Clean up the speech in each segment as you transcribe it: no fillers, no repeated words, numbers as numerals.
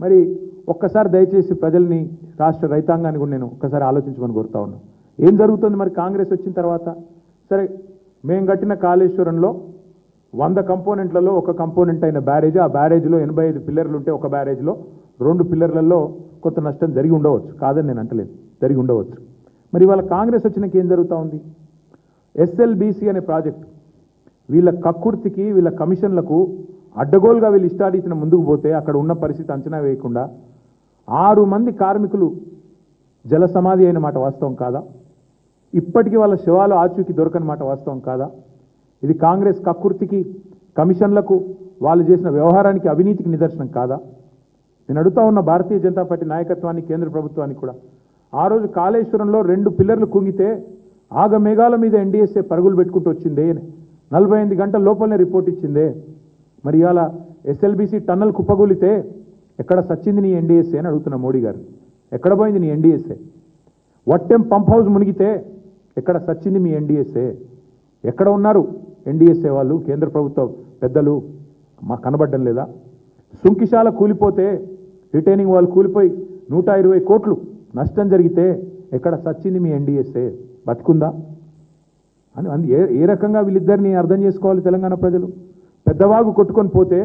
మరి ఒక్కసారి దయచేసి ప్రజల్ని రాష్ట్ర రైతాంగాన్ని కూడా నేను ఒక్కసారి ఆలోచించమని కోరుతా ఉన్నాను. ఏం జరుగుతుంది మరి కాంగ్రెస్ వచ్చిన తర్వాత? సరే, మేము కట్టిన కాళేశ్వరంలో 100 కంపోనెంట్లలో ఒక కంపోనెంట్ అయిన బ్యారేజ్, ఆ బ్యారేజ్లో 85 పిల్లర్లు ఉంటే ఒక బ్యారేజ్లో 2 పిల్లర్లలో కొంత నష్టం జరిగి ఉండవచ్చు, కాదని నేను అంటలేదు, జరిగి ఉండవచ్చు. మరి ఇవాళ కాంగ్రెస్ వచ్చినాక ఏం జరుగుతూ ఉంది? SLBC అనే ప్రాజెక్టు వీళ్ళ కక్కుర్తికి, వీళ్ళ కమిషన్లకు అడ్డగోలుగా వీళ్ళు ఇష్టారీతిన ముందుకు పోతే అక్కడ ఉన్న పరిస్థితి అంచనా వేయకుండా 6 మంది కార్మికులు జల సమాధి అయిన మాట వాస్తవం కాదా? ఇప్పటికీ వాళ్ళ శవాలు ఆచూకీ దొరకని మాట వాస్తవం కాదా? ఇది కాంగ్రెస్ కక్కుర్తికి, కమిషన్లకు, వాళ్ళు చేసిన వ్యవహారానికి, అవినీతికి నిదర్శనం కాదా? నేను అడుగుతా ఉన్న భారతీయ జనతా పార్టీ నాయకత్వాన్ని, కేంద్ర ప్రభుత్వానికి కూడా, ఆ రోజు కాళేశ్వరంలో 2 పిల్లర్లు కుంగితే ఆగమేఘాల మీద NDSA పరుగులు పెట్టుకుంటూ వచ్చిందే, 48 గంటల లోపలనే రిపోర్ట్ ఇచ్చిందే. మరి ఇవాళ SLBC టన్నల్ కుప్పగూలితే ఎక్కడ సచ్చింది నీ NDSA అని అడుగుతున్న మోడీ గారు. ఎక్కడ పోయింది నీ NDSA? వట్టెం పంప్ హౌస్ మునిగితే ఎక్కడ సచ్చింది మీ NDSA? ఎక్కడ ఉన్నారు NDSA వాళ్ళు, కేంద్ర ప్రభుత్వ పెద్దలు? మాకు కనబడ్డం లేదా? సుంకిశాల కూలిపోతే, రిటైనింగ్ వాళ్ళు కూలిపోయి 120 కోట్లు నష్టం జరిగితే ఎక్కడ సచ్చింది మీ NDSA? బతుకుందా అని ఏ రకంగా వీళ్ళిద్దరిని అర్థం చేసుకోవాలి తెలంగాణ ప్రజలు? పెద్దవాగు కొట్టుకొని పోతే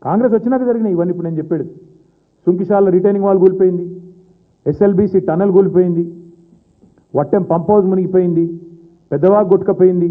కాంగ్రెస్ వచ్చినాక జరిగినాయి ఇవన్నీ. ఇప్పుడు నేను చెప్పేది, సుంకిశాల రిటైనింగ్ వాల్ కూలిపోయింది, SLBC టన్నల్ కూలిపోయింది, వట్టెం పంప్ హౌస్ మునిగిపోయింది, పెద్దవాగు కొట్టుకపోయింది.